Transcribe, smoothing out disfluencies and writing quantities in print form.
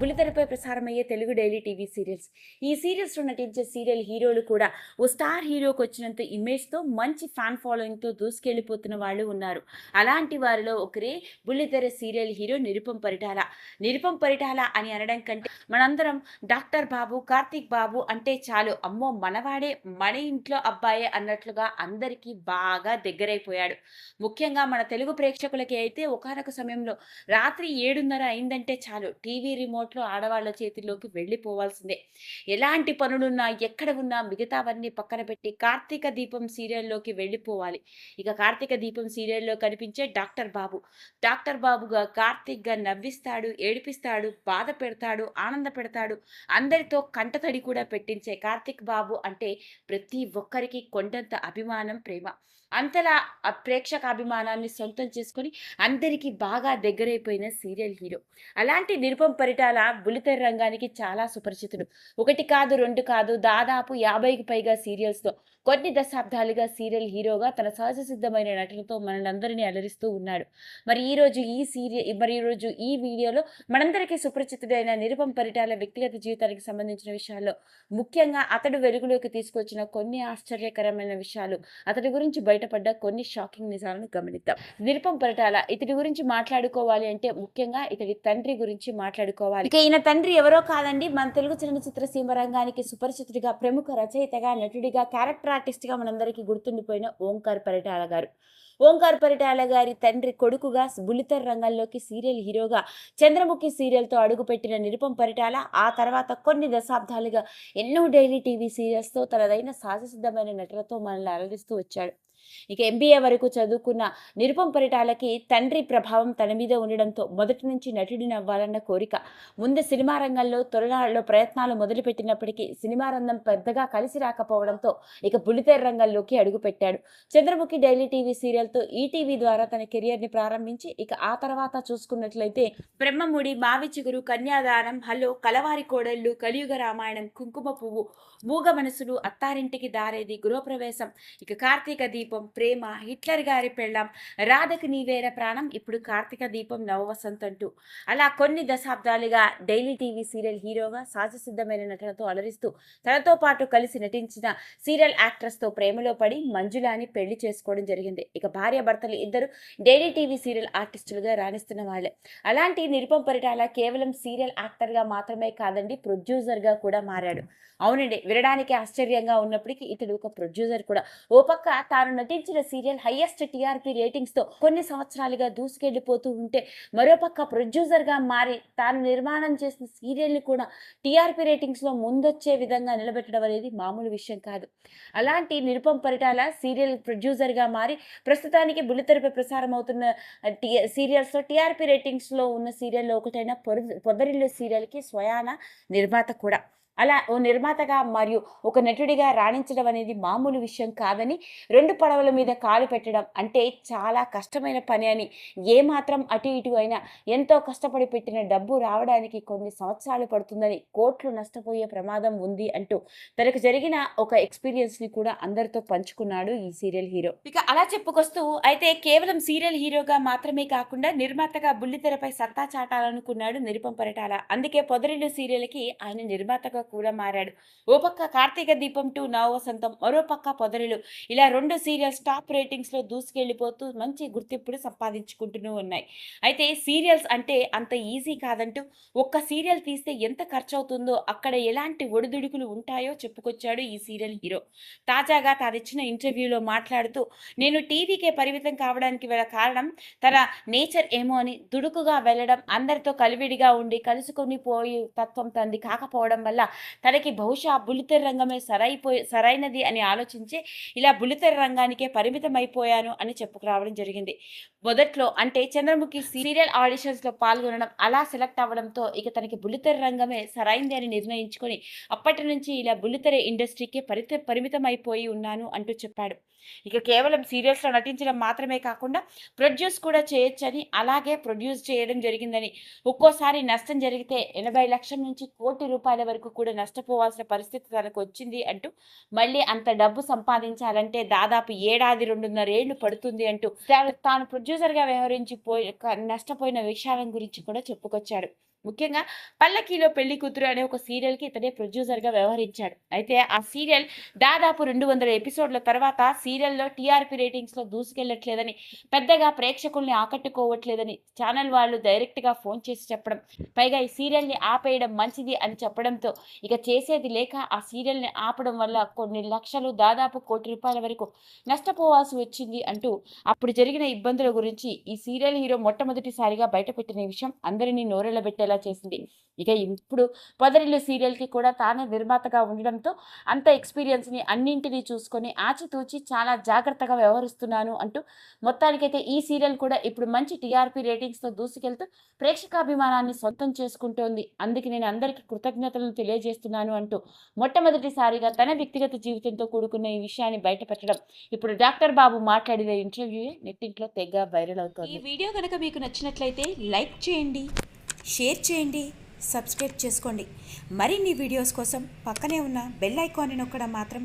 బుల్లితెరపై ప్రసారమయ్యే Telugu daily TV serials. ఈ సీరియల్స్‌లో నటించే సీరియల్ హీరోలు కూడా ఓ స్టార్ హీరోకి వచ్చినంత ఇమేజ్‌తో మంచి ఫ్యాన్ ఫాలోయింగ్‌తో దూసుకెళ్ళిపోతున్న వాళ్ళు ఉన్నారు. అలాంటి వారిలో ఒకరే బుల్లితెర సీరియల్ హీరో నిరుపమ్ పరిటాల. నిరుపమ్ పరిటాల అని అనడం కంటే మనందరం డాక్టర్ బాబు, కార్తీక్ బాబు అంటే చాలు అమ్మో మనవాడే, మన ఇంట్లో అబ్బాయే అన్నట్లుగా అందరికీ బాగా దగ్గరైపోయాడు. ముఖ్యంగా మన తెలుగు ప్రేక్షకులకి అయితే ఒకానొక సమయంలో రాత్రి 7:30 అయిందంటే చాలు టీవీ రిమోట్‌లో ఆడవాళ్ళ చేతిలోకి వెళ్ళిపోవాల్సిందే. ఎలాంటి పనులున్నా, ఎక్కడ ఉన్నా మిగతావన్నీ పక్కన పెట్టి 'కార్తీక దీపం' సీరియల్‌లోకి వెళ్ళిపోవాలి. ఇక 'కార్తీక దీపం' సీరియల్‌లో కనిపించే డాక్టర్ బాబు. డాక్టర్ బాబుగా కార్తీక్‌గా నవ్విస్తాడు, ఏడిపిస్తాడు, బాధ పెడతాడు, ఆనంద పెడతాడు. అందరితో కంటతడి కూడా పెట్టించే కార్తీక్ బాబు అంటే ప్రతి ఒక్కరికి కొండంత అభిమానం, ప్రేమ. అంతలా ప్రేక్షక అభిమానాన్ని సొంతం చేసుకొని అందరికీ బాగా దగ్గరైపోయిన సీరియల్ హీరో. అలాంటి నిరుపమ్ పరిటాల బుల్లితెర రంగానికి చాలా సుపరిచితుడు. 1 కాదు, 2 కాదు దాదాపు 50కి పైగా సీరియల్స్‌తో కొన్ని దశాబ్దాలుగా సీరియల్ హీరోగా తన సహజ సిద్ధమైన నటనతో మనలందరినీ అలరిస్తూ ఉన్నాడు. ఈరోజు ఈ వీడియోలో మనందరికీ సుపరిచితుడైన నిరుపమ్ పరిటాల వ్యక్తిగత జీవితానికి సంబంధించిన విషయాల్లో, ముఖ్యంగా అతడు వెలుగులోకి తీసుకొచ్చిన కొన్ని ఆశ్చర్యకరమైన విషయాలు, అతడి గురించి బయటపడ్డ కొన్ని షాకింగ్ నిజాలను గమనిద్దాం. నిరుపమ్ పరిటాల ఇతడి గురించి మాట్లాడుకోవాలి అంటే ముఖ్యంగా ఇతడి తండ్రి గురించి మాట్లాడుకోవాలి. ఇక ఈయన తండ్రి ఎవరో కాదండి, మన తెలుగు చలనచిత్ర సీమ రంగానికి సుపరిచితుడిగా, ప్రముఖ రచయితగా, నటుడిగా, క్యారెక్టర్ ఆర్టిస్ట్‌గా మనందరికీ గుర్తుండిపోయిన ఓంకార్ పరిటాల గారు. ఓంకార్ పరిటాల గారి తండ్రి కొడుకుగా బుల్లితెర రంగంలోకి సీరియల్ హీరోగా 'చంద్రముఖి' సీరియల్‌తో అడుగుపెట్టిన నిరుపమ్ పరిటాల ఆ తర్వాత కొన్ని దశాబ్దాలుగా ఎన్నో డైలీ టీవీ సీరియల్స్‌తో తనదైన సహజసిద్ధమైన నటనతో మనల్ని అలరిస్తూ వచ్చాడు. ఇక ఎంబీఏ వరకు చదువుకున్న నిరుపమ్ పరిటాలకి తండ్రి ప్రభావం తన మీద ఉండడంతో మొదటి నుంచి నటుడిని అవ్వాలన్న కోరిక. ముందు సినిమా రంగంలో తొలినాళ్లలో ప్రయత్నాలు మొదలుపెట్టినప్పటికీ సినిమా రంగం పెద్దగా కలిసి రాకపోవడంతో ఇక బుల్లితెర రంగంలోకి అడుగుపెట్టాడు. 'చంద్రముఖి' డైలీ టీవీ సీరియల్తో ఈటీవీ ద్వారా తన కెరియర్‌ని ప్రారంభించి ఇక ఆ తర్వాత చూసుకున్నట్లయితే 'బ్రహ్మముడి', 'మావి చిగురు', 'కన్యాదానం', 'హలో', 'కలవారి కోడళ్ళు', 'కలియుగ రామాయణం', 'కుంకుమ పువ్వు', 'మూగ మనసులు', 'అత్తారింటికి దారేది', 'గృహప్రవేశం', ఇక 'కార్తీక దీపం', 'ప్రేమ', 'హిట్లర్ గారి పెళ్ళాం', 'రాధకు నీవేర ప్రాణం', ఇప్పుడు 'కార్తీక దీపం', 'నవవసంత్' అంటూ అలా కొన్ని దశాబ్దాలుగా డైలీ టీవీ సీరియల్ హీరోగా సహజసిద్ధమైన నటనతో అలరిస్తూ తనతో పాటు కలిసి నటించిన సీరియల్ యాక్ట్రెస్‌తో ప్రేమలో పడి మంజులాని పెళ్లి చేసుకోవడం జరిగింది. ఇక భార్యాభర్తలు ఇద్దరు డైలీ టీవీ సీరియల్ ఆర్టిస్టులుగా రాణిస్తున్న వాళ్ళే. అలాంటి నిరుపమ్ పరిటాల కేవలం సీరియల్ యాక్టర్‌గా మాత్రమే కాదండి, ప్రొడ్యూసర్‌గా కూడా మారాడు. అవునండి, వినడానికి ఆశ్చర్యంగా ఉన్నప్పటికీ ఇతడు ఒక ప్రొడ్యూసర్ కూడా. ఓ పక్క తాను నటించిన సీరియల్ హైయెస్ట్ టీఆర్పీ రేటింగ్స్‌తో కొన్ని సంవత్సరాలుగా దూసుకెళ్లిపోతూ ఉంటే, మరోపక్క ప్రొడ్యూసర్‌గా మారి తాను నిర్మాణం చేసిన సీరియల్‌ని కూడా టీఆర్పీ రేటింగ్స్‌లో ముందొచ్చే విధంగా నిలబెట్టడం అనేది మామూలు విషయం కాదు. అలాంటి నిరుపమ్ పరిటాల సీరియల్ ప్రొడ్యూసర్‌గా మారి ప్రస్తుతానికి బుల్లితెరపై ప్రసారం అవుతున్న సీరియల్స్‌లో టీఆర్పీ రేటింగ్స్‌లో ఉన్న సీరియల్‌లో ఒకటైన పొదరిల్లు సీరియల్‌కి స్వయాన నిర్మాత కూడా. అలా ఓ నిర్మాతగా మరియు ఒక నటుడిగా రాణించడం అనేది మామూలు విషయం కాదని, 2 పడవల మీద కాలు పెట్టడం అంటే చాలా కష్టమైన పని అని, ఏమాత్రం అటు ఇటు అయినా ఎంతో కష్టపడి పెట్టిన డబ్బు రావడానికి కొన్ని సంవత్సరాలు పడుతుందని, కోట్లు నష్టపోయే ప్రమాదం ఉంది అంటూ తనకు జరిగిన ఒక ఎక్స్‌పీరియన్స్‌ని కూడా అందరితో పంచుకున్నాడు ఈ సీరియల్ హీరో. ఇక అలా చెప్పుకొస్తూ అయితే కేవలం సీరియల్ హీరోగా మాత్రమే కాకుండా నిర్మాతగా బుల్లితెరపై సత్తా చాటాలనుకున్నాడు నిరుపమ్ పరిటాల. అందుకే పొదరిల్లు సీరియల్‌కి ఆయన నిర్మాతగా కూడా మారాడు. ఓ పక్క 'కార్తీక దీపం 2', 'నవవసంతం', మరో పక్క 'పొదరిల్లు', ఇలా 2 సీరియల్స్ టాప్ రేటింగ్స్‌లో దూసుకెళ్లిపోతూ మంచి గుర్తింపును సంపాదించుకుంటూనే ఉన్నాయి. అయితే సీరియల్స్ అంటే అంత ఈజీ కాదంటూ, ఒక్క సీరియల్ తీస్తే ఎంత ఖర్చవుతుందో, అక్కడ ఎలాంటి ఒడిదుడుకులు ఉంటాయో చెప్పుకొచ్చాడు ఈ సీరియల్ హీరో. తాజాగా తానిచ్చిన ఇంటర్వ్యూలో మాట్లాడుతూ, నేను టీవీకే పరిమితం కావడానికి గల కారణం తన నేచర్ ఏమో అని, దుడుకుగా వెళ్ళడం, అందరితో కలివిడిగా ఉండి కలుసుకొని పోయి తత్వం తంది కాకపోవడం వల్ల తనకి బహుశా బుల్లితెర రంగమే సరైనది అని ఆలోచించి ఇలా బుల్లితెర రంగానికే పరిమితం అయిపోయాను అని చెప్పుకురావడం జరిగింది. మొదట్లో అంటే 'చంద్రముఖి' సీరియల్ ఆడిషన్స్‌లో పాల్గొనడం, అలా సెలెక్ట్ అవ్వడంతో ఇక తనకి బుల్లితెర రంగమే సరైంది అని నిర్ణయించుకొని అప్పటి నుంచి ఇలా బుల్లితెర ఇండస్ట్రీకే పరిమితం అయిపోయి ఉన్నాను అంటూ చెప్పాడు. ఇక కేవలం సీరియల్స్‌లో నటించడం మాత్రమే కాకుండా ప్రొడ్యూస్ కూడా చేయొచ్చని, అలాగే ప్రొడ్యూస్ చేయడం జరిగిందని, ఒక్కోసారి నష్టం జరిగితే 80 లక్షల నుంచి ₹1,00,00,000 వరకు కూడా నష్టపోవాల్సిన పరిస్థితి తనకు వచ్చింది అంటూ, మళ్ళీ అంత డబ్బు సంపాదించాలంటే దాదాపు ఏడాది 2.5 ఏళ్లు పడుతుంది అంటూ తాను ప్రొడ్యూసర్‌గా వ్యవహరించి నష్టపోయిన విషయాల గురించి కూడా చెప్పుకొచ్చాడు. ముఖ్యంగా 'పల్లకీలో పెళ్లి కూతురు' అనే ఒక సీరియల్‌కి ఇతనే ప్రొడ్యూసర్‌గా వ్యవహరించాడు. అయితే ఆ సీరియల్ దాదాపు 200 ఎపిసోడ్ల తర్వాత సీరియల్‌లో టీఆర్‌పీ రేటింగ్స్‌లో దూసుకెళ్లట్లేదని, పెద్దగా ప్రేక్షకుల్ని ఆకట్టుకోవట్లేదని ఛానల్ వాళ్ళు డైరెక్ట్‌గా ఫోన్ చేసి చెప్పడం, పైగా ఈ సీరియల్‌ని ఆపేయడం మంచిది అని చెప్పడంతో ఇక చేసేది లేక ఆ సీరియల్‌ని ఆపడం వల్ల కొన్ని లక్షలు దాదాపు ₹1,00,00,000 వరకు నష్టపోవాల్సి వచ్చింది అంటూ అప్పుడు జరిగిన ఇబ్బందుల గురించి ఈ సీరియల్ హీరో మొట్టమొదటిసారిగా బయటపెట్టిన విషయం అందరినీ నోరెళ్లబెట్టేలా చేసింది. ఇక ఇప్పుడు 'పొదరిల్లు' సీరియల్‌కి కూడా తానే నిర్మాతగా ఉండడంతో అంత ఎక్స్‌పీరియన్స్‌ని అన్నింటిని చూసుకొని ఆచితూచి చాలా జాగ్రత్తగా వ్యవహరిస్తున్నాను అంటూ మొత్తానికైతే ఈ సీరియల్ కూడా ఇప్పుడు మంచి టీఆర్‌పీ రేటింగ్స్‌తో దూసుకెళ్తూ ప్రేక్షకాభిమానాన్ని సొంతం చేసుకుంటోంది. అందుకే నేను అందరికీ కృతజ్ఞతలను తెలియజేస్తున్నాను అంటూ మొట్టమొదటిసారిగా తన వ్యక్తిగత జీవితంతో కూడుకున్న ఈ విషయాన్ని బయటపెట్టడం ఇప్పుడు డాక్టర్ బాబు మాట్లాడిన ఇంటర్వ్యూయే నెట్టింట్లో తెగ వైరల్ అవుతోంది. ఈ వీడియో కనుక మీకు నచ్చినట్లయితే లైక్ చేయండి, షేర్ చేయండి, సబ్స్క్రైబ్ చేసుకోండి. మరిన్ని వీడియోస్ కోసం పక్కనే ఉన్న బెల్ ఐకాన్ని నొక్కడం మాత్రం